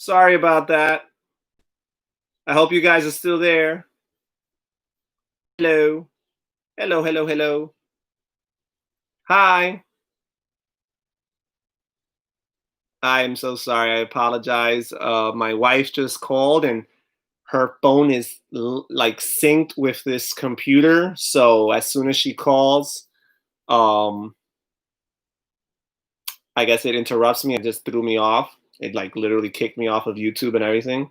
Sorry about that. I hope you guys are still there. Hello. Hello, hello, hello. Hi. I am so sorry. I apologize. My wife just called and her phone is like synced with this computer. So as soon as she calls, um, I guess it interrupts me and just threw me off. It like literally kicked me off of YouTube and everything.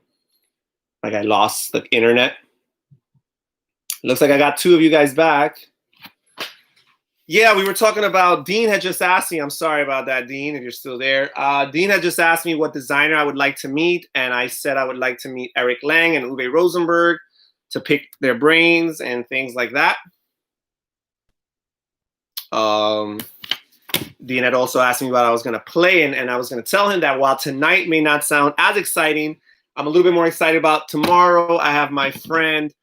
Like I lost the internet. Looks like I got two of you guys back. Yeah, we were talking about, Dean had just asked me, I'm sorry about that, Dean, if you're still there. Dean had just asked me what designer I would like to meet, and I said I would like to meet Eric Lang and Uwe Rosenberg to pick their brains and things like that. Dean had also asked me what I was going to play, and I was going to tell him that while tonight may not sound as exciting, I'm a little bit more excited about tomorrow. I have my friend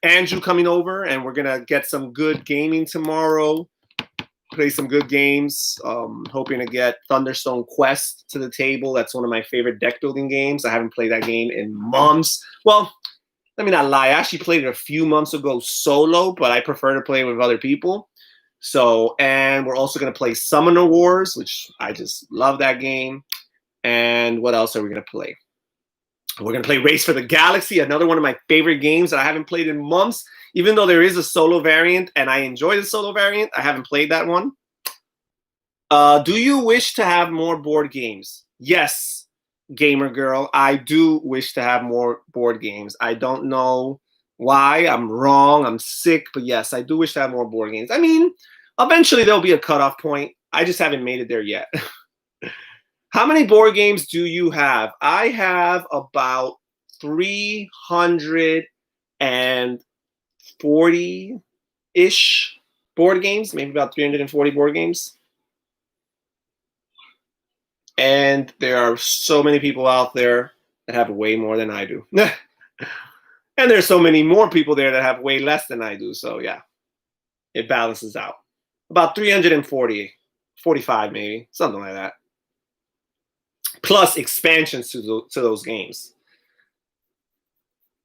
Andrew coming over, and we're gonna get some good gaming tomorrow. Play some good games. Hoping to get Thunderstone Quest to the table. That's one of my favorite deck building games. I haven't played that game in months. Well, let me not lie. I actually played it a few months ago solo, but I prefer to play with other people. So, and we're also gonna play Summoner Wars, which I just love that game. And what else are we gonna play? We're going to play Race for the Galaxy, another one of my favorite games that I haven't played in months. Even though there is a solo variant, and I enjoy the solo variant, I haven't played that one. Do you wish to have more board games? Yes, gamer girl. I do wish to have more board games. I don't know why. I'm wrong. I'm sick. But yes, I do wish to have more board games. I mean, eventually there'll be a cutoff point. I just haven't made it there yet. How many board games do you have? I have about 340-ish board games, maybe about 340 board games. And there are so many people out there that have way more than I do. And there's so many more people there that have way less than I do. So yeah, it balances out. About 340, 45 maybe, something like that. Plus expansions to those games,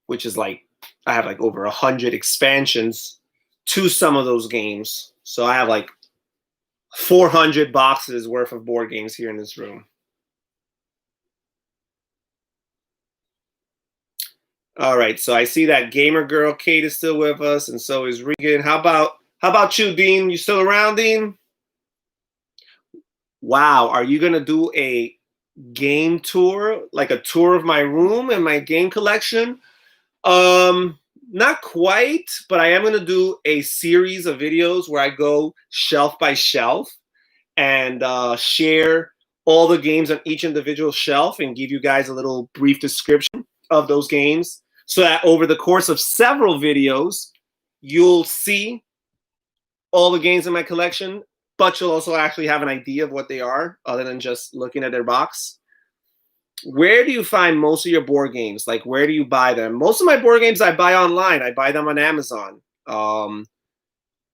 which is like, I have like over 100 expansions to some of those games. So I have like 400 boxes worth of board games here in this room. All right, so I see that gamer girl Kate is still with us, and so is Regan. How about you, Dean? You still around, Dean? Wow, are you gonna do a game tour, like a tour of my room and my game collection? Not quite, but I am going to do a series of videos where I go shelf by shelf and share all the games on each individual shelf and give you guys a little brief description of those games so that over the course of several videos, you'll see all the games in my collection, but you'll also actually have an idea of what they are other than just looking at their box. Where do you find most of your board games? Like, where do you buy them? Most of my board games I buy online. I buy them on Amazon.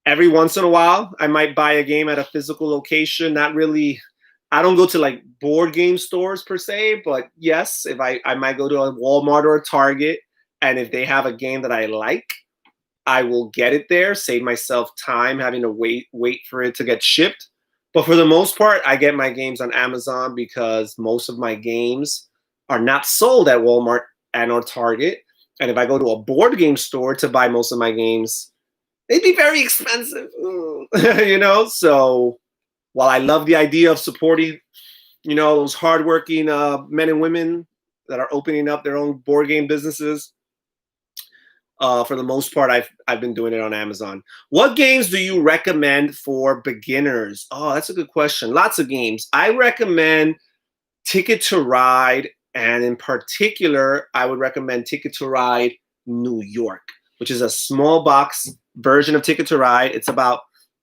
Every once in a while, I might buy a game at a physical location. Not really. I don't go to like board game stores per se, but yes, if I might go to a Walmart or a Target, and if they have a game that I like, I will get it there, save myself time having to wait for it to get shipped. But for the most part, I get my games on Amazon because most of my games are not sold at Walmart and or Target. And if I go to a board game store to buy most of my games, they'd be very expensive, you know? So while I love the idea of supporting, you know, those hardworking men and women that are opening up their own board game businesses, for the most part, I've been doing it on Amazon. What games do you recommend for beginners? Oh, that's a good question. Lots of games. I recommend Ticket to Ride, and in particular, I would recommend Ticket to Ride New York, which is a small box version of Ticket to Ride. It's about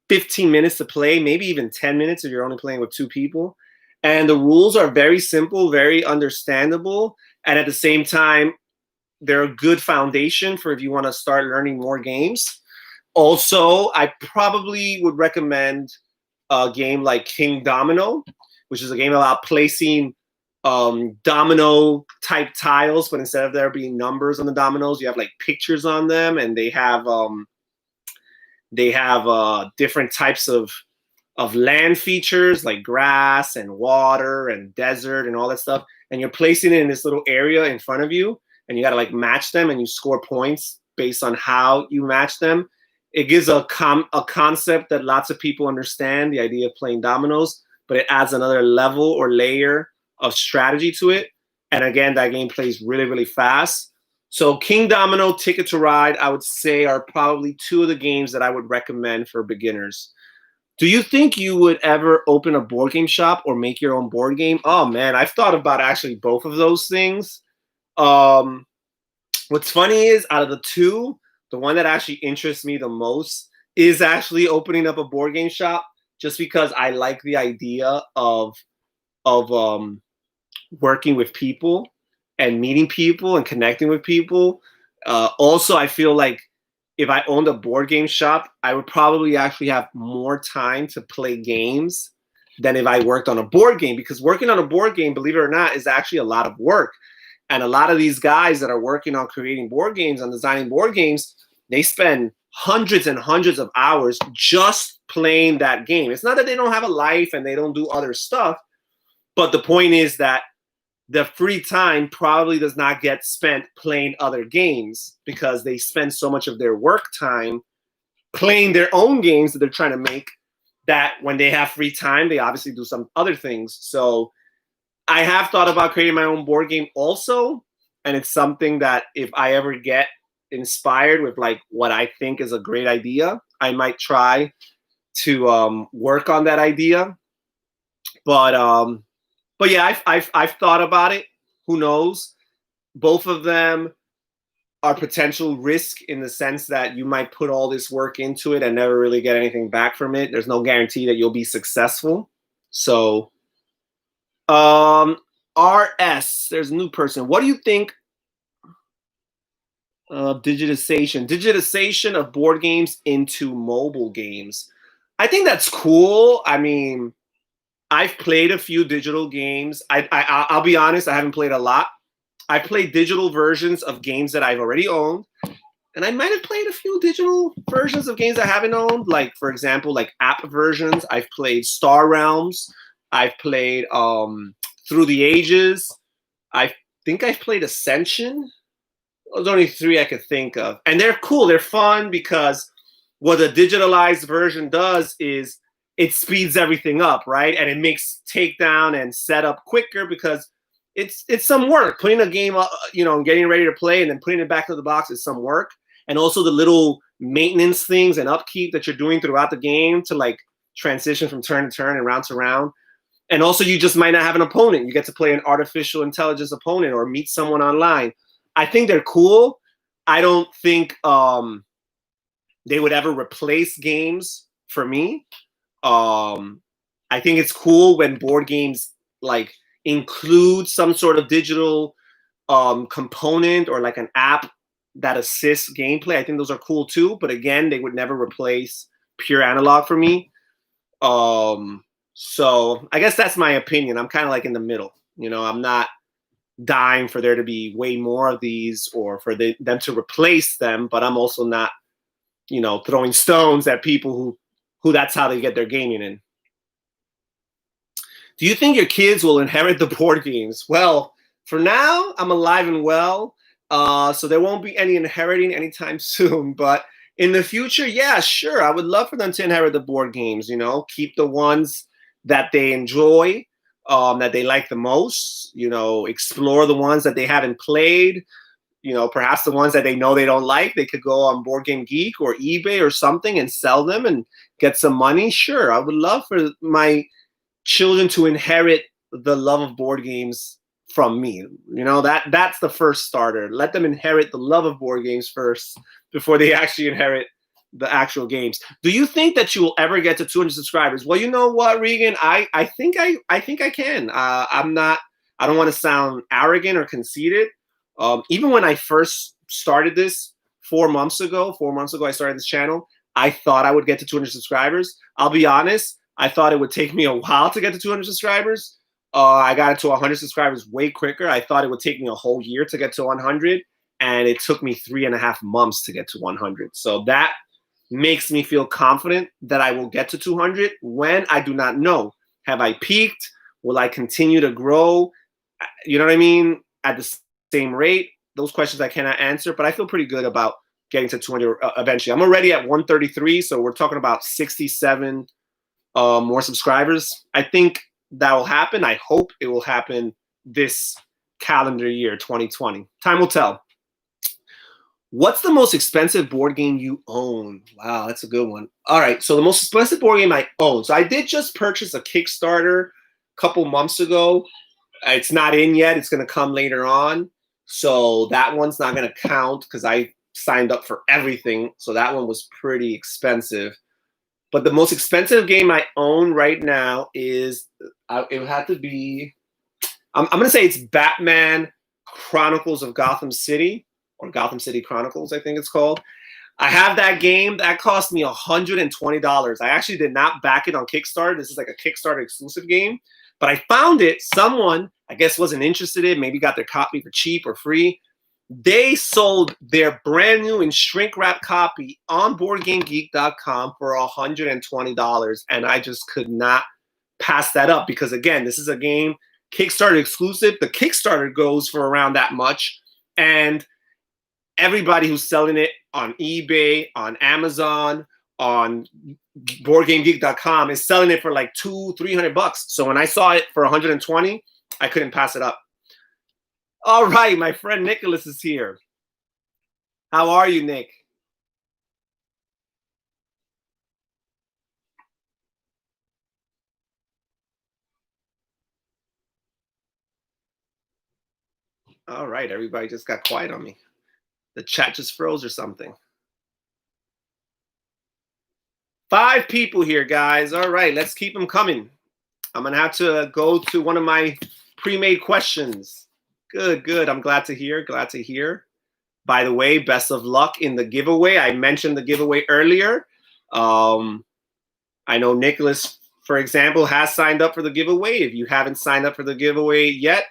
15 minutes to play, maybe even 10 minutes if you're only playing with two people. And the rules are very simple, very understandable, and at the same time, they're a good foundation for if you want to start learning more games. Also, I probably would recommend a game like King Domino, which is a game about placing domino type tiles, but instead of there being numbers on the dominoes, you have like pictures on them, and they have different types of land features like grass and water and desert and all that stuff. And you're placing it in this little area in front of you, and you got to like match them, and you score points based on how you match them. It gives a concept that lots of people understand, the idea of playing dominoes, but it adds another level or layer of strategy to it. And again, that game plays really, really fast. So King Domino, Ticket to Ride, I would say are probably two of the games that I would recommend for beginners. Do you think you would ever open a board game shop or make your own board game? Oh man, I've thought about actually both of those things. Um, what's funny is out of the two, the one that actually interests me the most is actually opening up a board game shop, just because I like the idea of working with people and meeting people and connecting with people. Also, I feel like if I owned a board game shop, I would probably actually have more time to play games than if I worked on a board game, because working on a board game, believe it or not, is actually a lot of work. And a lot of these guys that are working on creating board games and designing board games, they spend hundreds and hundreds of hours just playing that game. It's not that they don't have a life and they don't do other stuff, but the point is that the free time probably does not get spent playing other games, because they spend so much of their work time playing their own games that they're trying to make, that when they have free time, they obviously do some other things. So I have thought about creating my own board game also, and it's something that if I ever get inspired with like what I think is a great idea, I might try to work on that idea. But yeah, I've thought about it. Who knows? Both of them are potential risk in the sense that you might put all this work into it and never really get anything back from it. There's no guarantee that you'll be successful. So, RS, there's a new person. What do you think of digitization of board games into mobile games? I think that's cool. I mean, I've played a few digital games. I'll be honest, I haven't played a lot. I played digital versions of games that I've already owned, and I might have played a few digital versions of games I haven't owned. Like, for example, like app versions. I've played Star Realms. I've played Through the Ages. I think I've played Ascension. Those are only three I could think of, and they're cool. They're fun because what a digitalized version does is it speeds everything up, right? And it makes takedown and setup quicker, because it's some work. Putting a game up, and getting ready to play and then putting it back to the box is some work. And also the little maintenance things and upkeep that you're doing throughout the game to like transition from turn to turn and round to round. And also you just might not have an opponent. You get to play an artificial intelligence opponent or meet someone online. I think they're cool. I don't think they would ever replace games for me. I think it's cool when board games like include some sort of digital component or like an app that assists gameplay. I think those are cool too, but again, they would never replace pure analog for me. So I guess that's my opinion. I'm kind of like in the middle. I'm not dying for there to be way more of these or for them to replace them, but I'm also not, throwing stones at people who that's how they get their gaming in. Do you think your kids will inherit the board games? Well, for now, I'm alive and well, so there won't be any inheriting anytime soon. But in the future, yeah, sure. I would love for them to inherit the board games, keep the ones that they enjoy, that they like the most, explore the ones that they haven't played, perhaps the ones that they know they don't like. They could go on Board Game Geek or eBay or something and sell them and get some money. Sure, I would love for my children to inherit the love of board games from me. That's the first starter. Let them inherit the love of board games first before they actually inherit the actual games. Do you think that you will ever get to 200 subscribers? Well, you know what, Regan, I think I can. I don't want to sound arrogant or conceited. Even when I first started this 4 months ago, I started this channel, I thought I would get to 200 subscribers. I'll be honest, I thought it would take me a while to get to 200 subscribers. I got it to 100 subscribers way quicker. I thought it would take me a whole year to get to 100, and it took me 3.5 months to get to 100. So that makes me feel confident that I will get to 200. When, I do not know. Have I peaked? Will I continue to grow? You know what I mean? At the same rate? Those questions I cannot answer, but I feel pretty good about getting to 200 eventually. I'm already at 133, so we're talking about 67 more subscribers. I think that will happen. I hope it will happen this calendar year, 2020. Time will tell. What's the most expensive board game you own? Wow, that's a good one. All right, so the most expensive board game I own. So I did just purchase a Kickstarter a couple months ago. It's not in yet. It's going to come later on. So that one's not going to count because I signed up for everything. So that one was pretty expensive. But the most expensive game I own right now is, it would have to be, I'm going to say it's Batman Chronicles of Gotham City, or Gotham City Chronicles, I think it's called. I have that game. That cost me $120. I actually did not back it on Kickstarter. This is like a Kickstarter exclusive game. But I found it. Someone, I guess, wasn't interested in, maybe got their copy for cheap or free. They sold their brand new and shrink wrap copy on BoardGameGeek.com for $120. And I just could not pass that up because, again, this is a game Kickstarter exclusive. The Kickstarter goes for around that much. And everybody who's selling it on eBay, on Amazon, on BoardGameGeek.com is selling it for like $200-300. So when I saw it for 120, I couldn't pass it up. All right, my friend Nicholas is here. How are you, Nick? All right, everybody just got quiet on me. The chat just froze or something. 5 people here, guys. All right, let's keep them coming. I'm going to have to go to one of my pre-made questions. Good, good. I'm glad to hear. Glad to hear. By the way, best of luck in the giveaway. I mentioned the giveaway earlier. I know Nicholas, for example, has signed up for the giveaway. If you haven't signed up for the giveaway yet,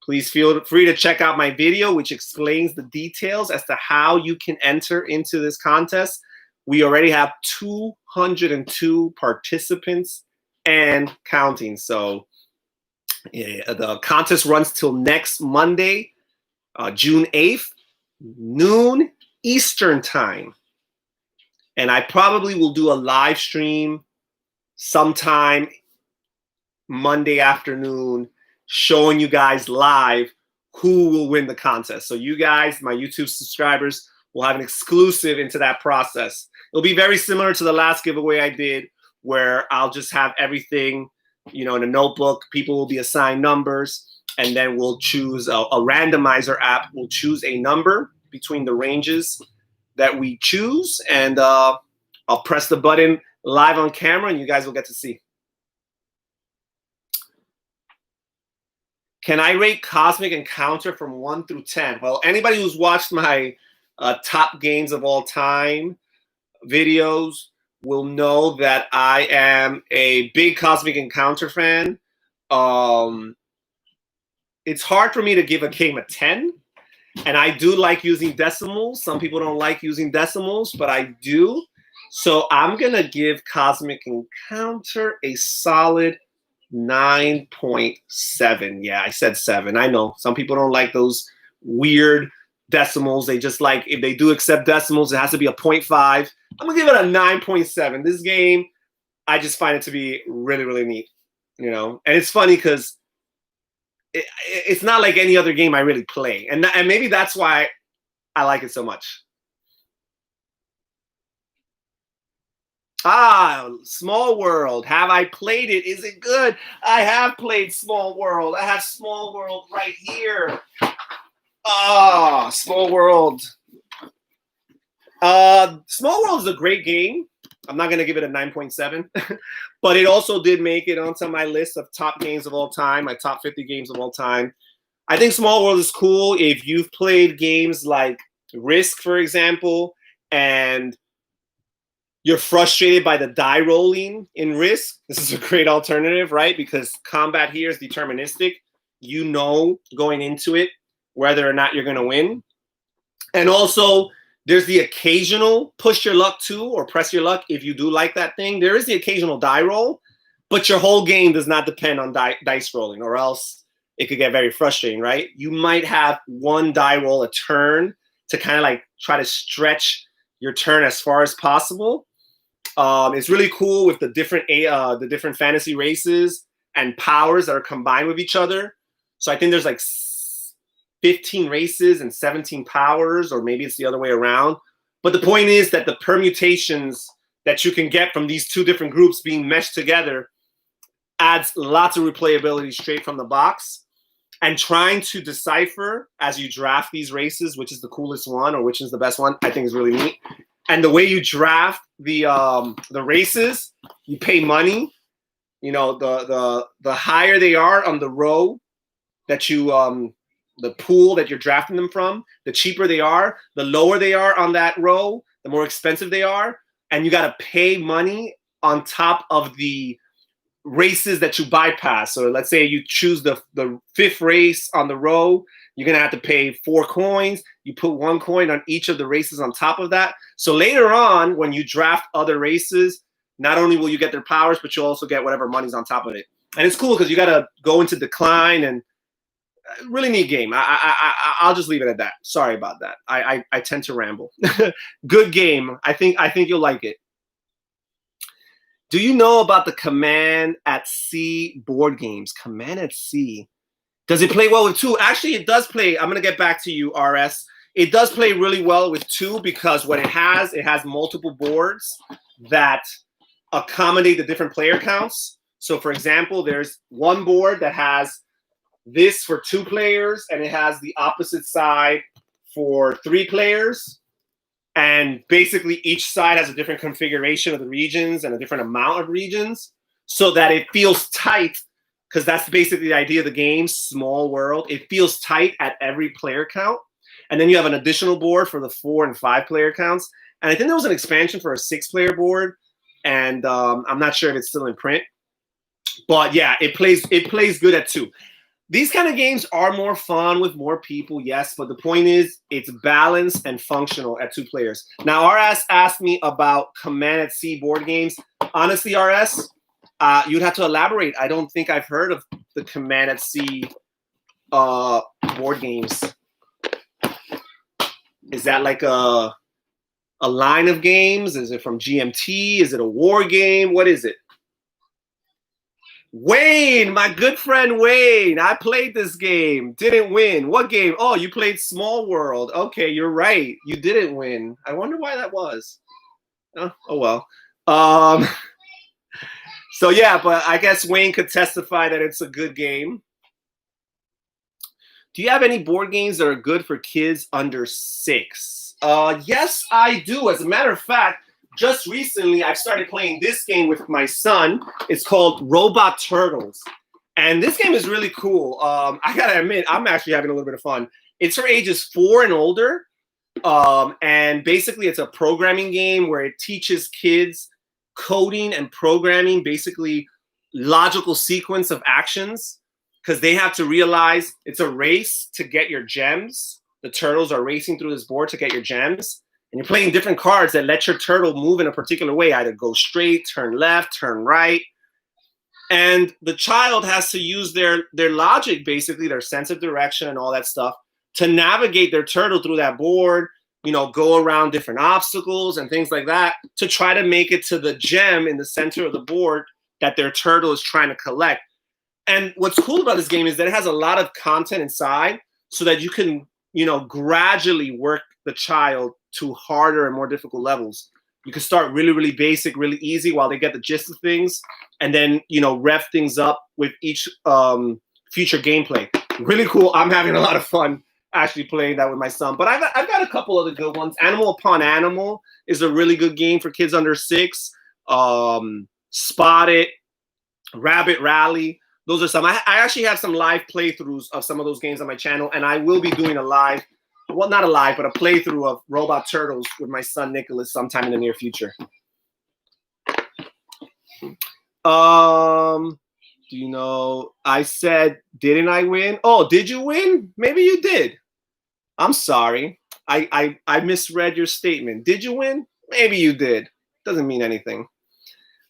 please feel free to check out my video, which explains the details as to how you can enter into this contest. We already have 202 participants and counting. So yeah, the contest runs till next Monday, June 8th, noon Eastern time. And I probably will do a live stream sometime Monday afternoon showing you guys live who will win the contest. So you guys, my YouTube subscribers, will have an exclusive into that process. It'll be very similar to the last giveaway I did, where I'll just have everything, you know, in a notebook. People will be assigned numbers, and then we'll choose a randomizer app. We'll choose a number between the ranges that we choose, and I'll press the button live on camera, and you guys will get to see. Can I rate Cosmic Encounter from 1 through 10? Well, anybody who's watched my top games of all time videos will know that I am a big Cosmic Encounter fan. It's hard for me to give a game a 10, and I do like using decimals. Some people don't like using decimals, but I do. So I'm going to give Cosmic Encounter a solid 9.7. Yeah, I said 7. I know some people don't like those weird decimals. They just like, if they do accept decimals, it has to be a 0.5. I'm gonna give it a 9.7. This game, I just find it to be really, really neat, you know. And it's funny because it's not like any other game I really play, and maybe that's why I like it so much. Small World. Have I played it? Is it good? I have played Small World. I have Small World right here. Small World. Small World is a great game. I'm not going to give it a 9.7, but it also did make it onto my list of top games of all time, my top 50 games of all time. I think Small World is cool if you've played games like Risk, for example, and you're frustrated by the die rolling in Risk, this is a great alternative, right? Because combat here is deterministic. You know going into it whether or not you're going to win. And also, there's the occasional push your luck to or press your luck if you do like that thing. There is the occasional die roll, but your whole game does not depend on dice rolling, or else it could get very frustrating, right? You might have one die roll a turn to kind of like try to stretch your turn as far as possible. It's really cool with the different fantasy races and powers that are combined with each other. So I think there's like 15 races and 17 powers, or maybe it's the other way around. But the point is that the permutations that you can get from these two different groups being meshed together adds lots of replayability straight from the box. And trying to decipher as you draft these races, which is the coolest one or which is the best one, I think is really neat. And the way you draft the races, you pay money. You know, the higher they are on the row that you the pool that you're drafting them from, the cheaper they are. The lower they are on that row, the more expensive they are. And you got to pay money on top of the races that you bypass. So let's say you choose the fifth race on the row, you're going to have to pay 4 coins. You put 1 coin on each of the races on top of that. So later on, when you draft other races, not only will you get their powers, but you'll also get whatever money's on top of it. And it's cool because you got to go into decline, and really neat game. I'll just leave it at that. Sorry about that. I tend to ramble. Good game. I think you'll like it. Do you know about the Command at Sea board games? Command at Sea. Does it play well with 2? Actually, it does play. I'm going to get back to you, RS. It does play really well with 2 because what it has multiple boards that accommodate the different player counts. So, for example, there's one board that has this for 2 players, and it has the opposite side for 3 players. And basically, each side has a different configuration of the regions and a different amount of regions so that it feels tight, because that's basically the idea of the game, small world. It feels tight at every player count. And then you have an additional board for the 4 and 5 player counts. And I think there was an expansion for a 6-player board, and I'm not sure if it's still in print. But yeah, it plays good at 2. These kind of games are more fun with more people, yes, but the point is it's balanced and functional at 2 players. Now, RS asked me about Command at Sea board games. Honestly, RS, you'd have to elaborate. I don't think I've heard of the Command at Sea board games. Is that like a line of games? Is it from GMT? Is it a war game? What is it? Wayne, my good friend Wayne. I played this game. Didn't win. What game? Oh, you played Small World. Okay, you're right. You didn't win. I wonder why that was. Oh well. So yeah, but I guess Wayne could testify that it's a good game. Do you have any board games that are good for kids under 6? Yes, I do. As a matter of fact, just recently, I've started playing this game with my son. It's called Robot Turtles. And this game is really cool. I got to admit, I'm actually having a little bit of fun. It's for ages 4 and older. And basically, it's a programming game where it teaches kids coding and programming, basically logical sequence of actions, because they have to realize it's a race to get your gems. The turtles are racing through this board to get your gems. And you're playing different cards that let your turtle move in a particular way, either go straight, turn left, turn right. And the child has to use their logic, basically, their sense of direction and all that stuff, to navigate their turtle through that board, you know, go around different obstacles and things like that to try to make it to the gem in the center of the board that their turtle is trying to collect. And what's cool about this game is that it has a lot of content inside so that you can, you know, gradually work the child to harder and more difficult levels. You can start really, really basic, really easy while they get the gist of things, and then, you know, rev things up with each future gameplay. Really cool. I'm having a lot of fun actually playing that with my son. But I've got a couple other good ones. Animal Upon Animal is a really good game for kids under 6. Spot It, Rabbit Rally. Those are some. I actually have some live playthroughs of some of those games on my channel, and I will be doing a live, well, not a live, but a playthrough of Robot Turtles with my son Nicholas sometime in the near future. Do you know? I said, didn't I win? Oh, did you win? Maybe you did. I'm sorry. I misread your statement. Did you win? Maybe you did. Doesn't mean anything.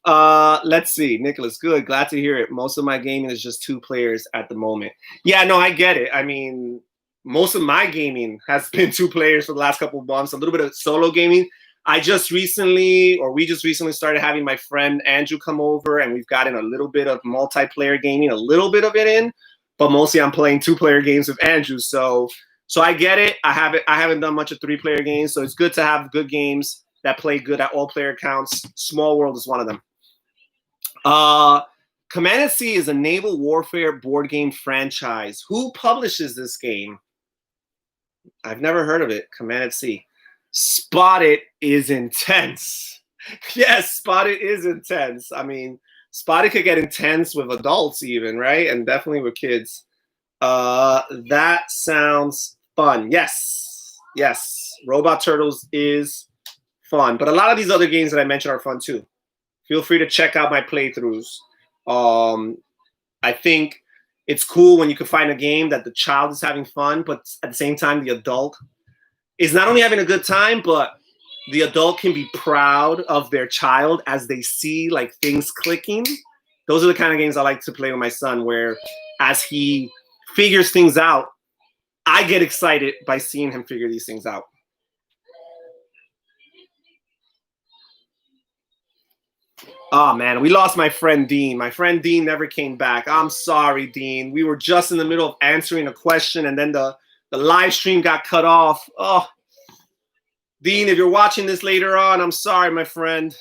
Let's see. Nicholas, good. Glad to hear it. Most of my gaming is just 2 players at the moment. Yeah, no, I get it. I mean, most of my gaming has been 2 players for the last couple of months. A little bit of solo gaming. We just recently started having my friend Andrew come over, and we've gotten a little bit of multiplayer gaming, a little bit of it in, but mostly I'm playing 2-player games with Andrew. So I get it. I haven't done much of 3-player games, so it's good to have good games that play good at all player counts. Small World is one of them. Command & Sea is a naval warfare board game franchise. Who publishes this game? I've never heard of it. Command & Sea. Spotted is intense. Yes, Spotted is intense. I mean, Spotted could get intense with adults even, right? And definitely with kids. That sounds fun. Yes. Robot Turtles is fun. But a lot of these other games that I mentioned are fun too. Feel free to check out my playthroughs. I think it's cool when you can find a game that the child is having fun, but at the same time, the adult is not only having a good time, but the adult can be proud of their child as they see like things clicking. Those are the kind of games I like to play with my son, where as he figures things out, I get excited by seeing him figure these things out. Oh man, we lost my friend Dean. My friend Dean never came back. I'm sorry, Dean. We were just in the middle of answering a question, and then the live stream got cut off. Oh, Dean, if you're watching this later on, I'm sorry, my friend.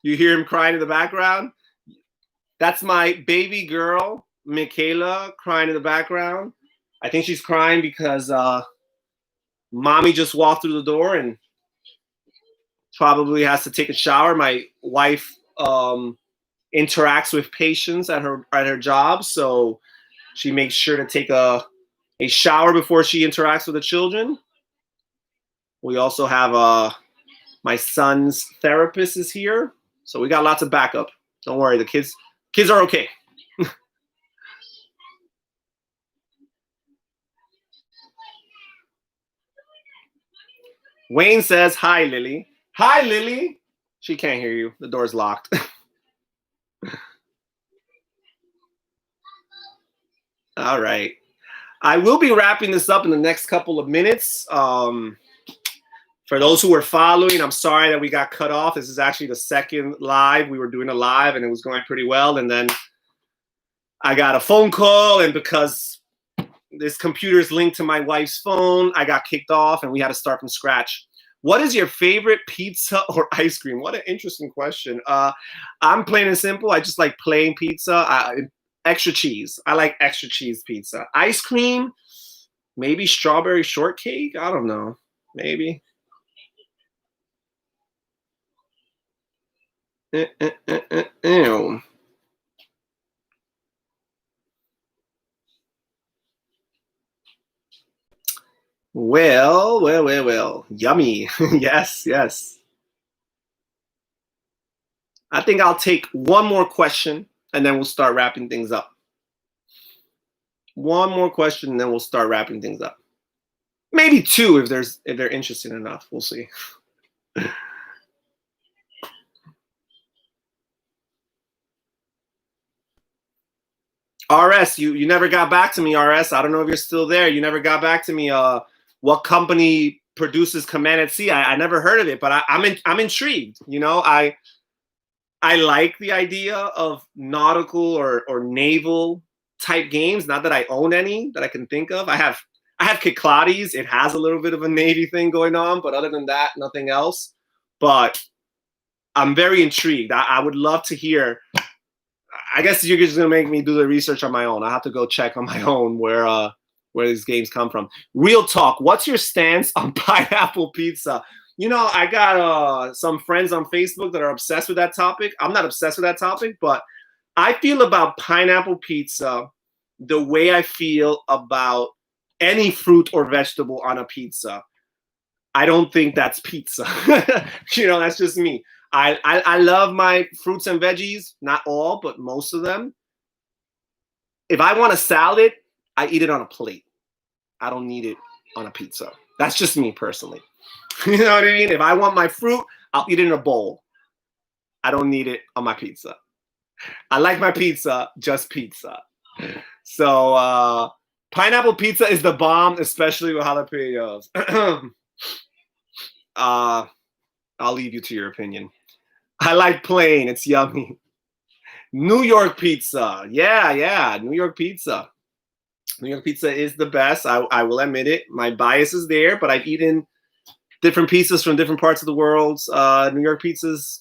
You hear him crying in the background? That's my baby girl, Michaela, crying in the background. I think she's crying because mommy just walked through the door and probably has to take a shower. My wife interacts with patients at her job, so she makes sure to take a shower before she interacts with the children. We also have my son's therapist is here, so we got lots of backup. Don't worry, the kids are okay. Wayne says, hi, Lily. Hi, Lily. She can't hear you. The door's locked. All right. I will be wrapping this up in the next couple of minutes. For those who were following, I'm sorry that we got cut off. This is actually the second live. We were doing a live, and it was going pretty well. And then I got a phone call, and because this computer is linked to my wife's phone, I got kicked off, and we had to start from scratch. What is your favorite pizza or ice cream? What an interesting question. I'm plain and simple. I just like plain pizza. Extra cheese. I like extra cheese pizza. Ice cream, maybe strawberry shortcake. I don't know. Maybe. Ew. Well. Yummy. Yes. I think I'll take one more question, and then we'll start wrapping things up. One more question, and then we'll start wrapping things up. Maybe 2 if they're interested enough. We'll see. RS, you never got back to me, RS. I don't know if you're still there. You never got back to me. What company produces Command & Sea? I never heard of it, but I'm intrigued. You know, I like the idea of nautical or naval type games. Not that I own any that I can think of. I have Kyklades. It has a little bit of a Navy thing going on, but other than that, nothing else. But I'm very intrigued. I would love to hear. I guess you're just gonna make me do the research on my own. I have to go check on my own where these games come from. Real talk. What's your stance on pineapple pizza? You know, I got some friends on Facebook that are obsessed with that topic. I'm not obsessed with that topic, but I feel about pineapple pizza the way I feel about any fruit or vegetable on a pizza. I don't think that's pizza. You know, that's just me. I love my fruits and veggies, not all, but most of them. If I want a salad, I eat it on a plate. I don't need it on a pizza. That's just me personally. You know what I mean? If I want my fruit, I'll eat it in a bowl. I don't need it on my pizza. I like my pizza, just pizza. So pineapple pizza is the bomb, especially with jalapenos. I'll leave you to your opinion. I like plain. It's yummy. New York pizza. Yeah. New York pizza. New York pizza is the best. I will admit it. My bias is there, but I've eaten different pizzas from different parts of the world. New York pizzas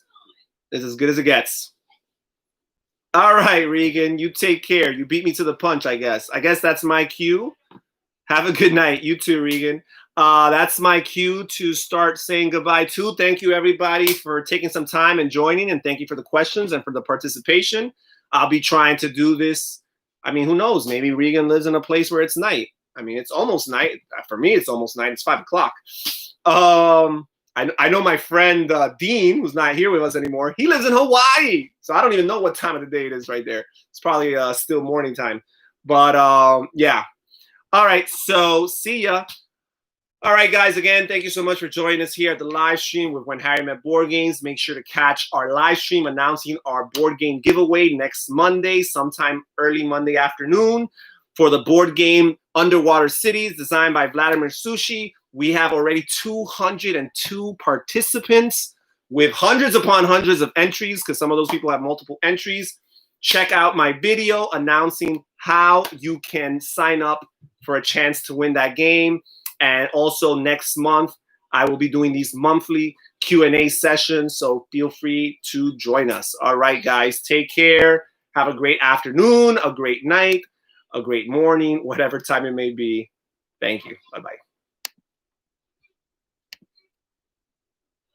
is as good as it gets. All right, Regan, you take care. You beat me to the punch, I guess. I guess that's my cue. Have a good night. You too, Regan. That's my cue to start saying goodbye too. Thank you, everybody, for taking some time and joining, and thank you for the questions and for the participation. I'll be trying to do this. I mean, who knows? Maybe Regan lives in a place where it's night. I mean, it's almost night. For me, it's almost night. It's 5 o'clock. I know my friend Dean, who's not here with us anymore. He lives in Hawaii, so I don't even know what time of the day it is right there. It's probably still morning time. But yeah. All right, so see ya. All right, guys, again, thank you so much for joining us here at the live stream with When Harry Met Board Games. Make sure to catch our live stream announcing our board game giveaway next Monday, sometime early Monday afternoon, for the board game Underwater Cities, designed by Vladimir Sushi. We have already 202 participants with hundreds upon hundreds of entries, because some of those people have multiple entries. Check out my video announcing how you can sign up for a chance to win that game. And also next month, I will be doing these monthly Q&A sessions, so feel free to join us. All right, guys, take care. Have a great afternoon, a great night, a great morning, whatever time it may be. Thank you. Bye-bye.